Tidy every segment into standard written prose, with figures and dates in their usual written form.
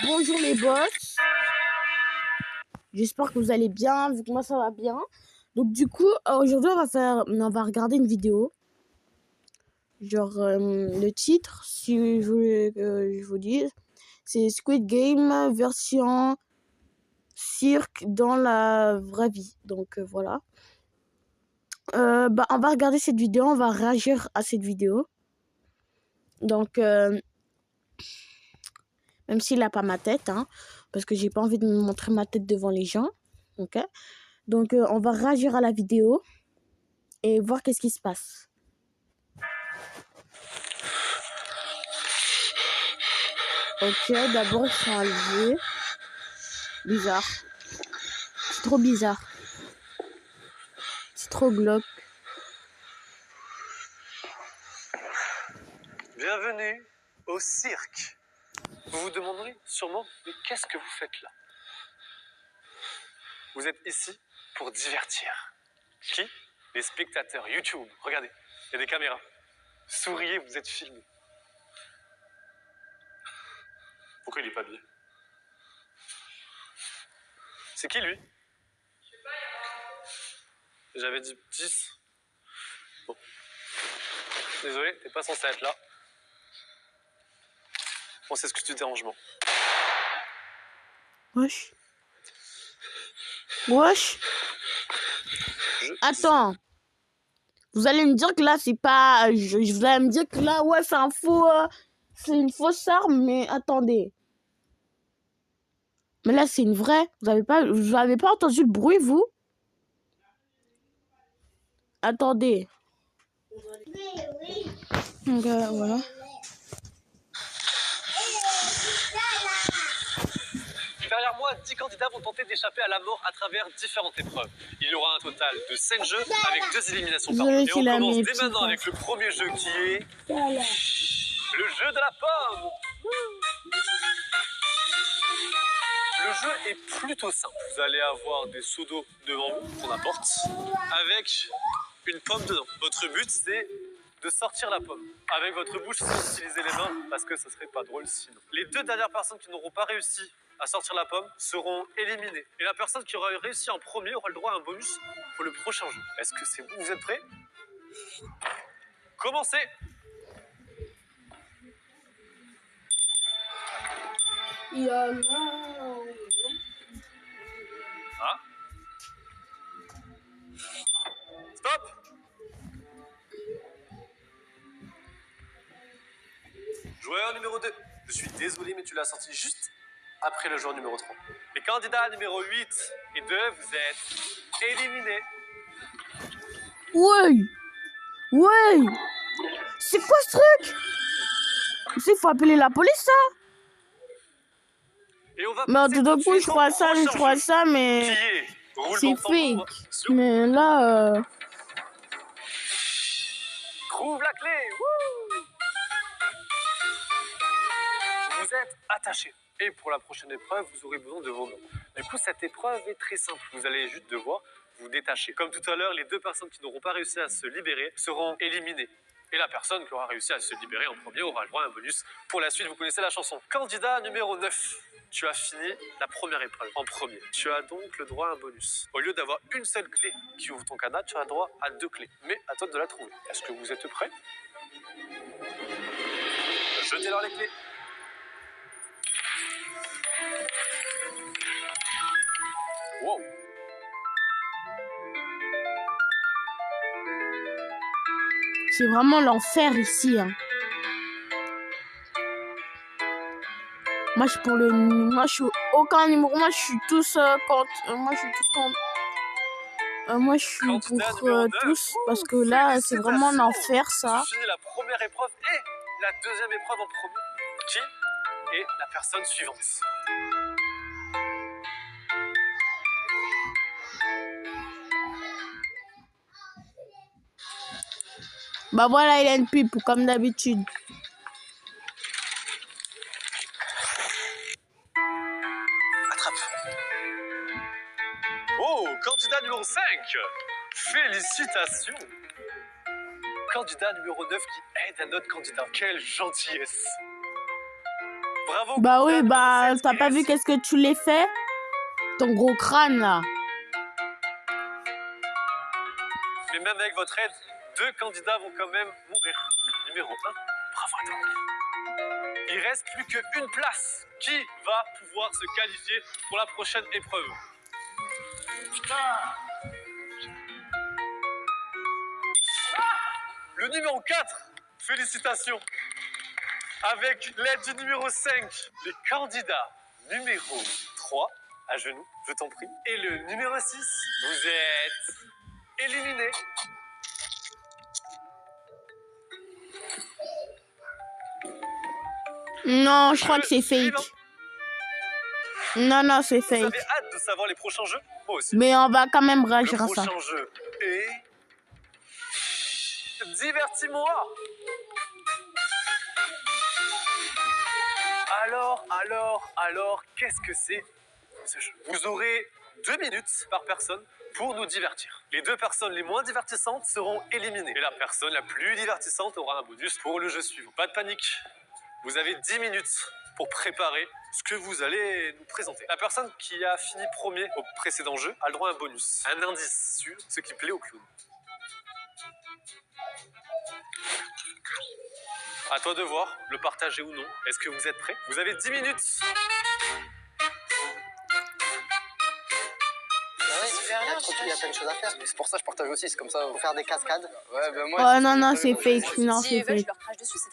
Bonjour les boss, j'espère que vous allez bien, vu que moi ça va bien. Donc du coup, aujourd'hui on va regarder une vidéo. Genre le titre, si je voulais que je vous dise, c'est Squid Game version cirque dans la vraie vie. Donc voilà. On va regarder cette vidéo, on va réagir à cette vidéo. Donc même s'il n'a pas ma tête, hein, parce que j'ai pas envie de me montrer ma tête devant les gens, ok. Donc on va réagir à la vidéo et voir qu'est-ce qui se passe. Ok, d'abord ils sont enlevés. Bizarre. C'est trop bizarre. C'est trop glauque. Bienvenue au cirque. Vous vous demanderez sûrement, mais qu'est-ce que vous faites là? Vous êtes ici pour divertir. Qui? Les spectateurs YouTube. Regardez, il y a des caméras. Souriez, vous êtes filmés. Pourquoi il n'est pas bien? C'est qui lui? J'avais dit 10. Bon. Désolé, t'es pas censé être là. On s'excuse du dérangement. Wesh. Wesh. Attends. Vous allez me dire que là, c'est pas... Vous allez me dire que là, ouais, c'est un faux... c'est une fausse arme, mais attendez. Mais là, c'est une vraie. Vous avez pas entendu le bruit, vous? Attendez. Donc, voilà. Derrière moi, 10 candidats vont tenter d'échapper à la mort à travers différentes épreuves. Il y aura un total de 5 jeux avec 2 éliminations par jeu. Et on commence dès maintenant avec le premier jeu qui est... le jeu de la pomme. Le jeu est plutôt simple. Vous allez avoir des seaux d'eau devant vous qu'on apporte avec une pomme dedans. Votre but, c'est de sortir la pomme avec votre bouche sans utiliser les mains parce que ça serait pas drôle sinon. Les 2 dernières personnes qui n'auront pas réussi à sortir la pomme seront éliminées. Et la personne qui aura réussi en premier aura le droit à un bonus pour le prochain jeu. Est-ce que c'est vous? Vous êtes prêts? Commencez! Ah. Stop! Joueur numéro 2. Je suis désolé, mais tu l'as sorti juste après le joueur numéro 3. Les candidats numéro 8 et 2, vous êtes éliminés. Ouais. Ouais. C'est quoi ce truc? Il faut appeler la police, ça? Et on va mais tout d'un coup, je crois ça, mais c'est fake. Mais là, Trouve la clé. Wouh! Vous êtes attachés. Et pour la prochaine épreuve, vous aurez besoin de vos mains. Du coup, cette épreuve est très simple. Vous allez juste devoir vous détacher. Comme tout à l'heure, les 2 personnes qui n'auront pas réussi à se libérer seront éliminées. Et la personne qui aura réussi à se libérer en premier aura le droit à un bonus. Pour la suite, vous connaissez la chanson. Candidat numéro 9. Tu as fini la première épreuve en premier. Tu as donc le droit à un bonus. Au lieu d'avoir une seule clé qui ouvre ton cadenas, tu as le droit à 2 clés. Mais à toi de la trouver. Est-ce que vous êtes prêts? Jetez-leur les clés. Wow. c'est vraiment l'enfer ici. Hein. Moi, je suis pour le... Moi, je suis aucun numéro. Moi, je suis tous contre... moi, je suis tous contre... moi, je suis pour tous. Parce que là, c'est vraiment l'enfer, ça. Tu finis la première épreuve et la deuxième épreuve en premier. Qui est la personne suivante? Bah voilà, il y a une pub, comme d'habitude. Attrape. Oh, candidat numéro 5. Félicitations. Candidat numéro 9 qui aide un autre candidat. Quelle gentillesse. Bravo. Bah oui, candidat bah numéro 7 t'as qui pas vu reste. qu'est-ce que tu l'as fait? Ton gros crâne là. Mais même avec votre aide, 2 candidats vont quand même mourir. Numéro 1, bravo à toi. Il reste plus qu'une place. Qui va pouvoir se qualifier pour la prochaine épreuve? Le numéro 4, félicitations. Avec l'aide du numéro 5, les candidats numéro 3, à genoux, je t'en prie, et le numéro 6, vous êtes éliminés. Non, je crois que c'est Suivant. fake. Non, c'est Vous fake. avez hâte de savoir les prochains jeux? Moi aussi. Mais on va quand même Le réagir à ça. prochain jeu est... Divertis-moi. Alors, qu'est-ce que c'est ce jeu? Vous aurez 2 minutes par personne pour nous divertir. Les 2 personnes les moins divertissantes seront éliminées. Et la personne la plus divertissante aura un bonus pour le jeu suivant. Pas de panique. Vous avez 10 minutes pour préparer ce que vous allez nous présenter. La personne qui a fini premier au précédent jeu a le droit à un bonus. Un indice sur ce qui plaît au clown. À toi de voir, le partager ou non. Est-ce que vous êtes prêts? Vous avez 10 minutes. Il y a plein de choses à faire. C'est pour ça que je partage aussi, c'est comme ça. Faut faire des cascades. Ouais, ben moi. Oh non, c'est fake. Non, c'est fake.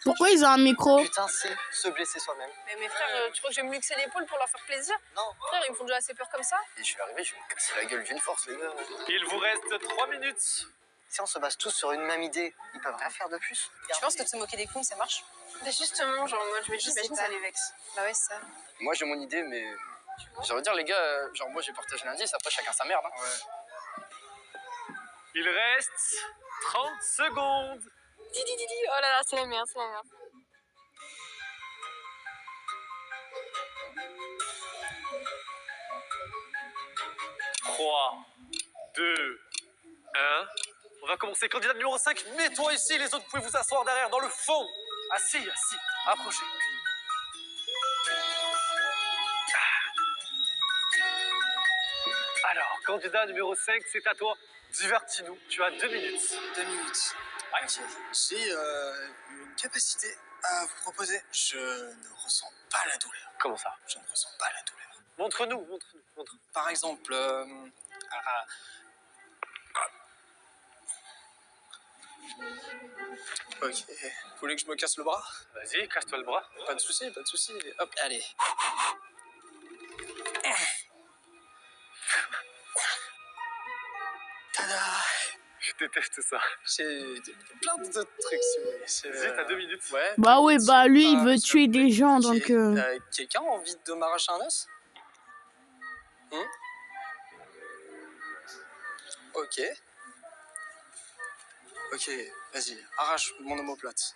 Pourquoi ils ont un micro? Putain, c'est se blesser soi-même. Mais mes frères, tu crois que je vais me luxer l'épaule pour leur faire plaisir? Non. Frère, ils me font déjà assez peur comme ça. Et je vais arriver, je vais me casser la gueule d'une force, les gars. Il vous reste 3 minutes. Si on se base tous sur une même idée, ils peuvent rien faire de plus. Tu penses que de se moquer des clowns, ça marche? Bah justement, genre moi je me dis, imagine ça les vexe. Bah ouais, c'est ça. Moi j'ai mon idée, mais j'ai envie de dire, les gars, genre moi j'ai partagé l'indice, après chacun sa merde. Hein. Ouais. Il reste 30 secondes. Oh là là, c'est la merde, c'est la merde. Trois, 2, 1. On va commencer. Candidat numéro 5, mets-toi ici. Les autres, pouvez vous asseoir derrière, dans le fond. Assis. Approchez. Alors, candidat numéro 5, c'est à toi. Divertis-nous. Tu as 2 minutes. 2 minutes. Ok. J'ai une capacité à vous proposer. Je ne ressens pas la douleur. Comment ça? Je ne ressens pas la douleur. Montre-nous. Par exemple, ok. Vous voulez que je me casse le bras? Vas-y, casse-toi le bras. Pas de souci. Hop, allez. Tada! Je déteste ça. J'ai plein de trucs si vous voulez. Vas-y, t'as 2 minutes. Ouais. Bah oui, bah lui, il Ah, veut tuer des gens, ok. donc... Quelqu'un a envie de m'arracher un os? Ok. Ok, vas-y, arrache mon omoplate.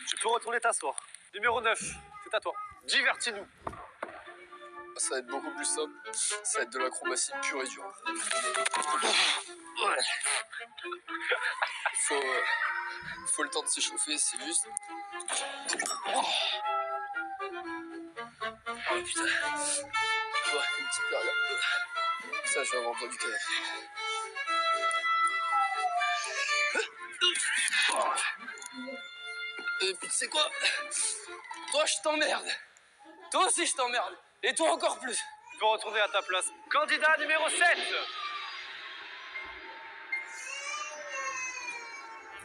Tu peux retourner t'asseoir. Numéro 9, c'est à toi. Divertis-nous. Ça va être beaucoup plus simple, ça va être de l'acrobatie pure et dure. Faut le temps de s'échauffer, c'est juste. Oh putain. Ouais, une petite période. Ça, je vais avoir besoin du café. Et puis tu sais quoi? Toi, je t'emmerde. Toi aussi, je t'emmerde. Et toi encore plus. Tu peux retourner à ta place. Candidat numéro 7.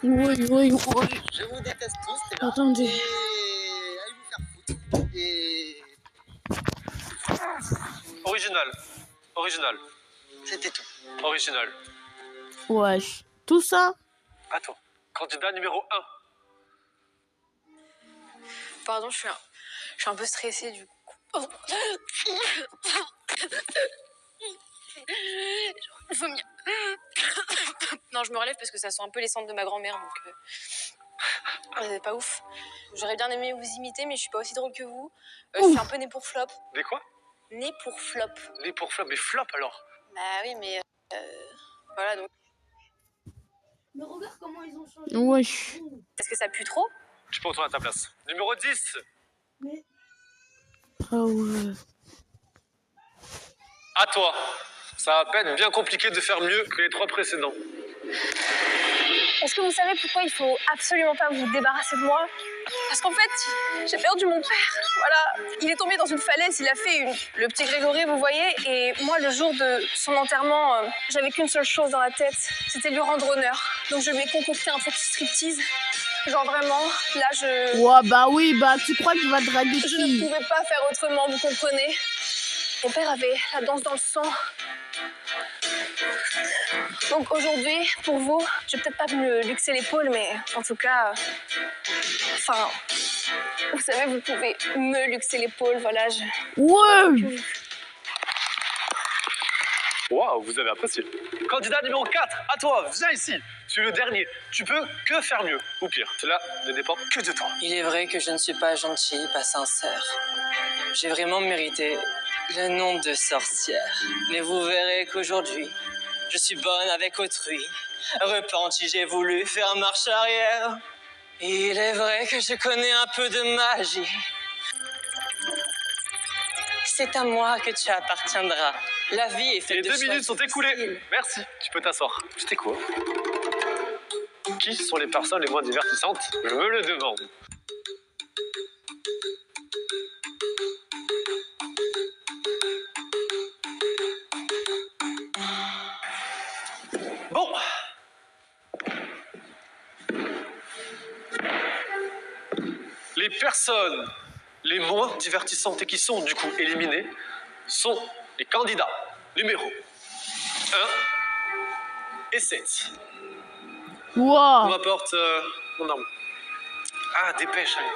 Oui. Je vous déteste tous, c'est là. Attendez. Et allez vous faire foutre. Et Original. c'était tout. Original. Wesh. Tout ça? À toi. Candidat numéro 1. Pardon, je suis un peu stressée du coup. Je vomir. Non, je me relève parce que ça sent un peu les cendres de ma grand-mère, donc pas ouf. J'aurais bien aimé vous imiter, mais je suis pas aussi drôle que vous. Je suis un peu née pour flop. Des quoi? né pour flop. Né pour flop, mais flop alors. Bah oui, mais voilà, donc Mais regarde comment ils ont changé. Wesh. est-ce que ça pue trop? Tu peux retourner à ta place. Numéro 10. Ah ouais. À toi. Ça va pas être bien compliqué de faire mieux que les 3 précédents. Est-ce que vous savez pourquoi il faut absolument pas vous débarrasser de moi? Parce qu'en fait, j'ai perdu mon père. Voilà, il est tombé dans une falaise, il a fait le petit Grégory, vous voyez. Et moi, le jour de son enterrement, j'avais qu'une seule chose dans la tête, c'était lui rendre honneur. Donc je lui ai concocté un petit striptease. Genre vraiment, là je... Ouais, bah oui, bah tu crois qu'il va draguer Je ne qui? pouvais pas faire autrement, vous comprenez? Mon père avait la danse dans le sang. Donc aujourd'hui, pour vous, je vais peut-être pas me luxer l'épaule, mais en tout cas, enfin, vous savez, vous pouvez me luxer l'épaule, voilà. Ouais. Waouh, vous avez apprécié. Candidat numéro 4, à toi, viens ici. Tu es le dernier. Tu peux que faire mieux, ou pire. Cela ne dépend que de toi. Il est vrai que je ne suis pas gentil, pas sincère. J'ai vraiment mérité le nom de sorcière. Mais vous verrez qu'aujourd'hui, je suis bonne avec autrui. Repenti, j'ai voulu faire marche arrière. Il est vrai que je connais un peu de magie. C'est à moi que tu appartiendras. La vie est faite Les de 2 choix minutes sont écoulées. difficiles. Merci, tu peux t'asseoir. C'était quoi? Qui sont les personnes les moins divertissantes? Je me le demande. Bon. Les personnes les moins divertissantes et qui sont du coup éliminées sont les candidats numéro 1 et 7. On Wow. m'apporte mon arme. Ah, dépêche, allez.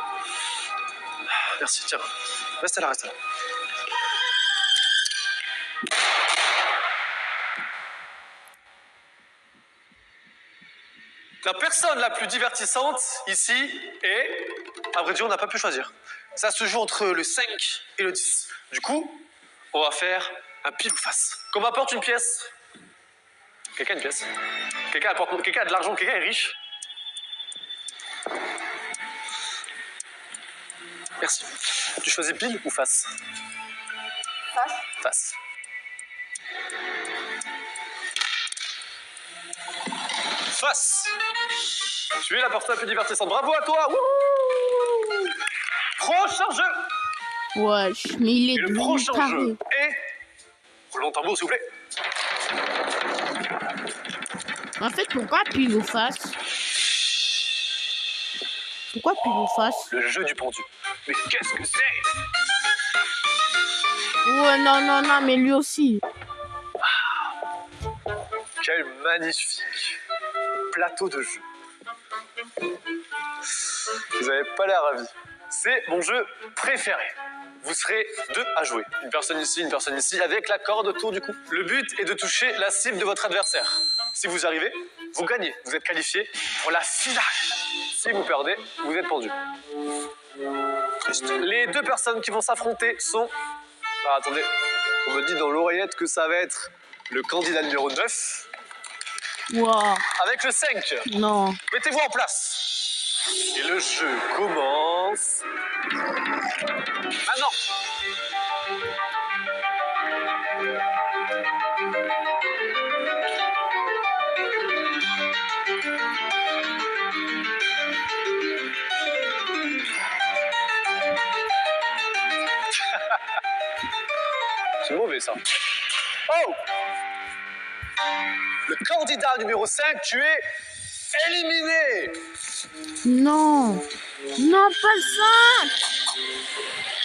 Merci, tiens. Reste là, reste là. La personne la plus divertissante ici est... À vrai dire, on n'a pas pu choisir. Ça se joue entre le 5 et le 10. Du coup, on va faire un pile ou face. Qu'on m'apporte une pièce. Quelqu'un a une pièce? Quelqu'un a de l'argent? Quelqu'un est riche? Merci. Tu choisis pile ou face? Face. Face. Face. Tu es la personne la plus divertissante. Bravo à toi. Wouhou. Prochain jeu. Wesh, mais il Et est le devenu prochain taré. jeu est... Roulement de tambour, s'il vous plaît. En fait, pourquoi pile ou face? Pourquoi pile ou face? Le jeu du pendu. Mais qu'est-ce que c'est? Ouais, non, non, non, mais lui aussi. Quel magnifique plateau de jeu. Vous n'avez pas l'air ravis. C'est mon jeu préféré. Vous serez 2 à jouer. Une personne ici, avec la corde autour du cou. Le but est de toucher la cible de votre adversaire. Si vous arrivez, vous gagnez. Vous êtes qualifié pour la finale. Si vous perdez, vous êtes pendu. Les 2 personnes qui vont s'affronter sont... Ah, attendez, on me dit dans l'oreillette que ça va être le candidat numéro 9 Wow. avec le 5. Non. Mettez-vous en place. Et le jeu commence maintenant. C'est mauvais ça. Oh! Le candidat numéro 5, tu es éliminé. Non. Non, pas le 5.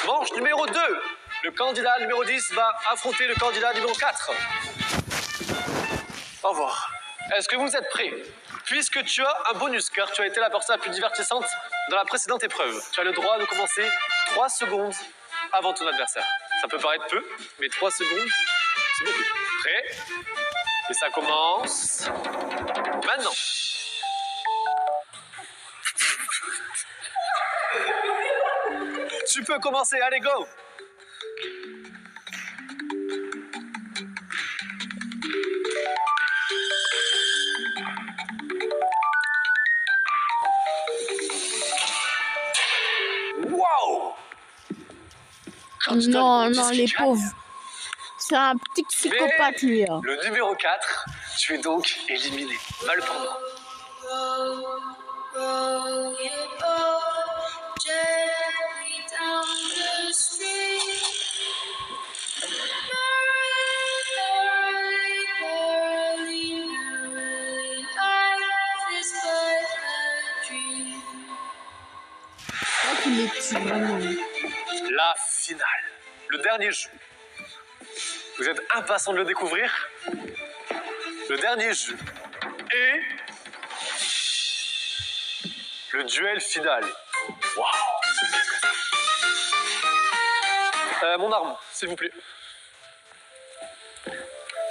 Manche numéro 2. Le candidat numéro 10 va affronter le candidat numéro 4. Au revoir. Est-ce que vous êtes prêts? Puisque tu as un bonus, car tu as été la personne la plus divertissante dans la précédente épreuve. Tu as le droit de commencer 3 secondes avant ton adversaire. Ça peut paraître peu, mais 3 secondes, c'est beaucoup. Prêt? Et ça commence maintenant. Tu peux commencer, allez go! Waouh! Non, non, les pauvres. C'est un petit psychopathe, lui. Hein. Le numéro 4, tu es donc éliminé. Va le prendre. Il est petit, vraiment. La finale. Le dernier jeu. Vous êtes impatient de le découvrir? Le dernier jeu. Et le duel final. Waouh! Mon arme, s'il vous plaît.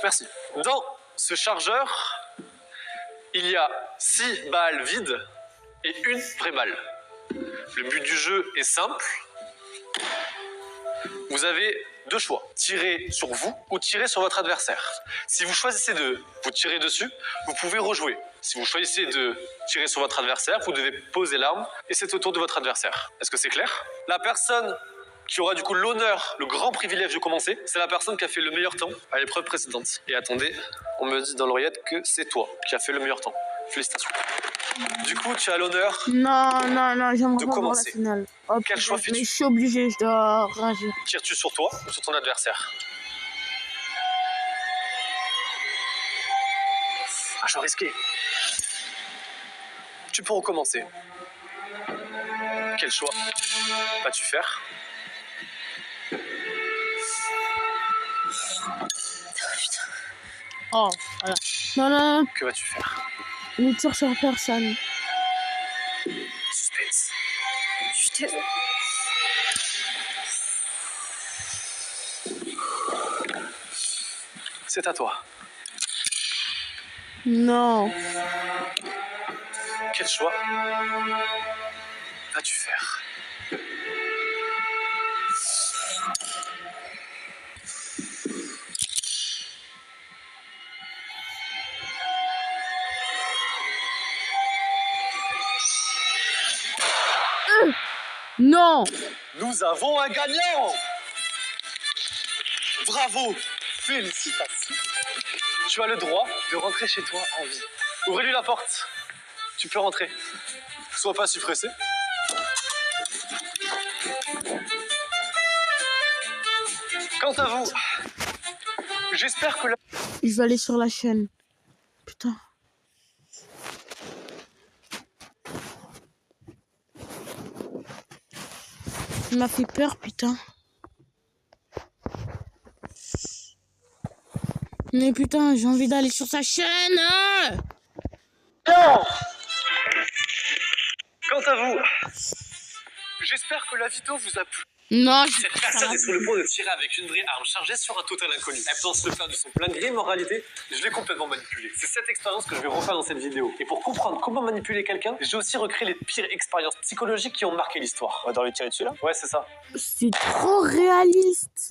Merci. Dans ce chargeur, il y a 6 balles vides et une vraie balle. Le but du jeu est simple. Vous avez 2 choix. Tirer sur vous ou tirer sur votre adversaire. Si vous choisissez de vous tirer dessus, vous pouvez rejouer. Si vous choisissez de tirer sur votre adversaire, vous devez poser l'arme et c'est au tour de votre adversaire. Est-ce que c'est clair? La personne qui aura du coup l'honneur, le grand privilège de commencer, c'est la personne qui a fait le meilleur temps à l'épreuve précédente. Et attendez, on me dit dans l'oreillette que c'est toi qui as fait le meilleur temps. Félicitations. Du coup, tu as l'honneur. Non, j'aimerais de pas voir la commencer. finale. Oh, Quel choix mais fais-tu? je suis obligé, je dois rager. Tires-tu sur toi ou sur ton adversaire? Ah, je vais risquer. Tu peux recommencer. Quel choix vas-tu faire? Oh, voilà. Non, Que vas-tu faire? ne tire sur personne. Suspense. Je suis désolée. C'est à toi. Non. Quel choix vas-tu faire? Non. Nous avons un gagnant! Bravo! Félicitations! Tu as le droit de rentrer chez toi en vie. Ouvrez-lui la porte. Tu peux rentrer. Sois pas si pressé. Quant à vous, j'espère que Je vais aller sur la chaîne. Putain. Il m'a fait peur, putain. Mais putain, j'ai envie d'aller sur sa chaîne. Non! Quant à vous, j'espère que la vidéo vous a plu. Non, Cette personne est sur le point de tirer avec une vraie arme chargée sur un total inconnu. Elle pense le faire de son plein gré, mais en réalité, je l'ai complètement manipulé. C'est cette expérience que je vais refaire dans cette vidéo. Et pour comprendre comment manipuler quelqu'un, j'ai aussi recréé les pires expériences psychologiques qui ont marqué l'histoire. On va dans le tirer dessus là? Ouais, c'est ça. c'est trop réaliste.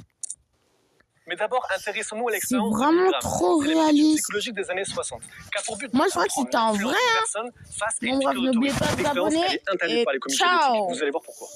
Mais d'abord, intéressons-nous à l'expérience. C'est vraiment de Milgram. trop C'est l'habitude réaliste. psychologique des années 60. Qui a pour but de Moi, je crois que comprendre c'était en l'influence vrai, d'une hein. personne face à Bon, une bref, figure n'oubliez d'autorité. pas de vous L'expérience, abonner elle est interdite et par les comités ciao. d'éthique. Vous allez voir pourquoi.